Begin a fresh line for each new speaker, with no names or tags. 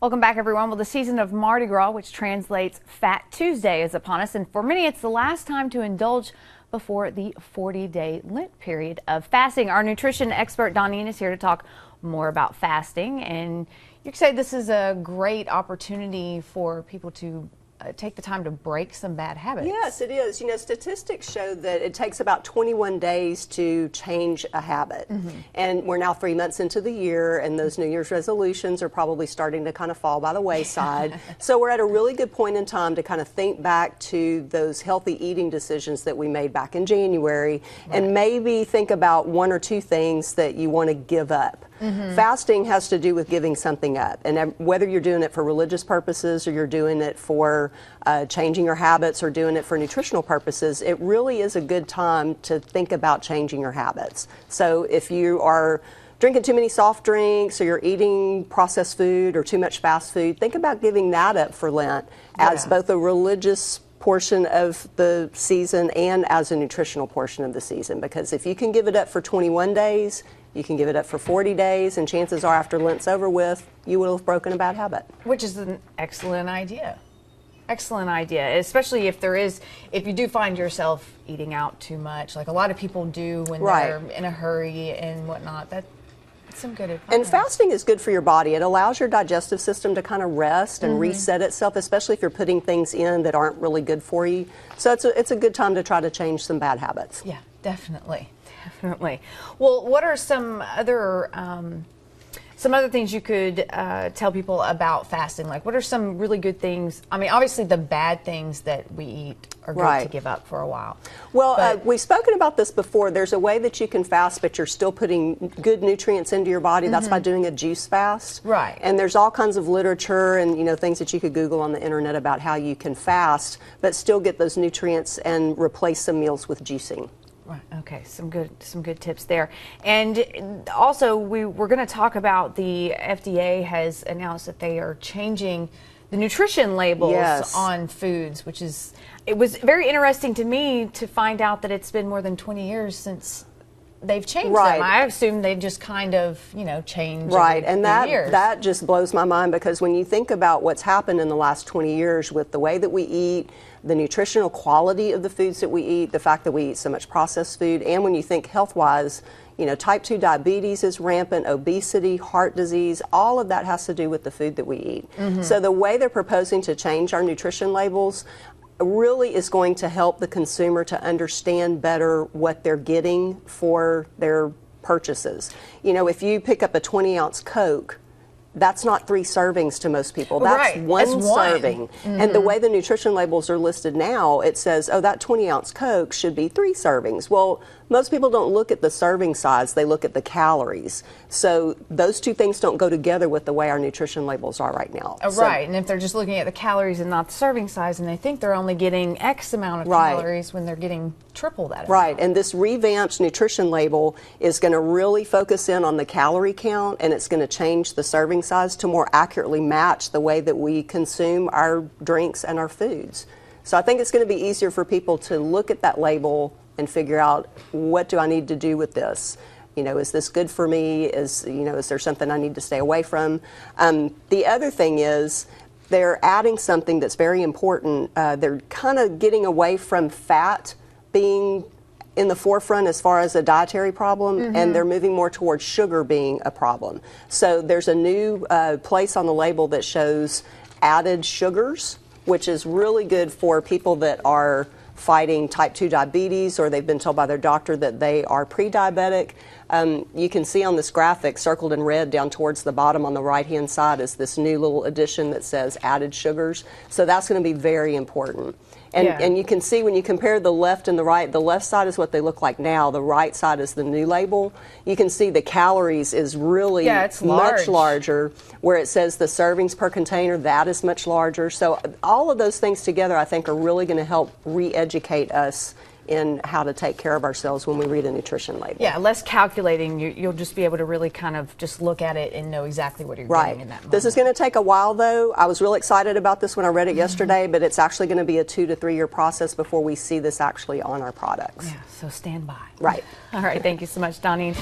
Welcome back, everyone. Well, the season of Mardi Gras, which translates Fat Tuesday, is upon us, and for many it's the last time to indulge before the 40-day Lent period of fasting. Our nutrition expert Doneane is here to talk more about fasting, and you could say this is a great opportunity for people to take the time to break some bad habits.
Yes, it is. You know, statistics show that it takes about 21 days to change a habit. And we're now 3 months into the year, and those New Year's resolutions are probably starting to kind of fall by the wayside. So we're at a really good point in time to kind of think back to those healthy eating decisions that we made back in January, and maybe think about one or two things that you want to give up. Fasting has to do with giving something up, and whether you're doing it for religious purposes or you're doing it for changing your habits or doing it for nutritional purposes, it really is a good time to think about changing your habits. So if you are drinking too many soft drinks or you're eating processed food or too much fast food, think about giving that up for Lent as both a religious portion of the season and as a nutritional portion of the season, because if you can give it up for 21 days, you can give it up for 40 days, and chances are after Lent's over with, you will have broken a bad habit.
Which is an excellent idea. Excellent idea, especially if you do find yourself eating out too much, like a lot of people do when they're in a hurry and whatnot. That's some good advice.
And fasting is good for your body. It allows your digestive system to kind of rest and reset itself, especially if you're putting things in that aren't really good for you. So it's a good time to try to change some bad habits.
Yeah, definitely. Definitely. Well, what are some other things you could tell people about fasting? Like, what are some really good things? I mean, obviously the bad things that we eat are good to give up for a while.
Well, we've spoken about this before. There's a way that you can fast, but you're still putting good nutrients into your body. That's by doing a juice fast.
Right.
And there's all kinds of literature and, you know, things that you could Google on the internet about how you can fast, but still get those nutrients and replace some meals with juicing.
Right. Okay. Some good tips there. And also, we're going to talk about the FDA has announced that they are changing the nutrition labels on foods, it was very interesting to me to find out that it's been more than 20 years since they've changed them. I assume they've just kind of, changed.
Right, and that just blows my mind, because when you think about what's happened in the last 20 years with the way that we eat, the nutritional quality of the foods that we eat, the fact that we eat so much processed food, and when you think health-wise, type 2 diabetes is rampant, obesity, heart disease, all of that has to do with the food that we eat. So the way they're proposing to change our nutrition labels really is going to help the consumer to understand better what they're getting for their purchases. If you pick up a 20-ounce Coke, that's not 3 servings to most people. That's one serving. And the way the nutrition labels are listed now, it says, oh, that 20-ounce Coke should be 3 servings. Well, most people don't look at the serving size, they look at the calories. So those two things don't go together with the way our nutrition labels are right now.
Right, and if they're just looking at the calories and not the serving size, and they think they're only getting X amount of calories when they're getting triple that amount.
And this revamped nutrition label is going to really focus in on the calorie count, and it's going to change the serving size to more accurately match the way that we consume our drinks and our foods. So I think it's going to be easier for people to look at that label and figure out, what do I need to do with this? Is this good for me? Is there something I need to stay away from? The other thing is they're adding something that's very important. They're kind of getting away from fat being in the forefront as far as a dietary problem, and they're moving more towards sugar being a problem. So there's a new place on the label that shows added sugars, which is really good for people that are fighting type 2 diabetes, or they've been told by their doctor that they are pre-diabetic. You can see on this graphic, circled in red down towards the bottom on the right-hand side, is this new little addition that says added sugars. So that's going to be very important. And you can see when you compare the left and the right, the left side is what they look like now, the right side is the new label. You can see the calories is really much larger, where it says the servings per container, that is much larger. So all of those things together, I think, are really going to help re-educate us in how to take care of ourselves when we read a nutrition label.
Yeah, less calculating. You'll just be able to really kind of just look at it and know exactly what you're getting in that moment.
This is going to take a while, though. I was really excited about this when I read it yesterday, but it's actually going to be a 2 to 3 year process before we see this actually on our products.
Yeah, so stand by.
Right.
All right, thank you so much, Doneane.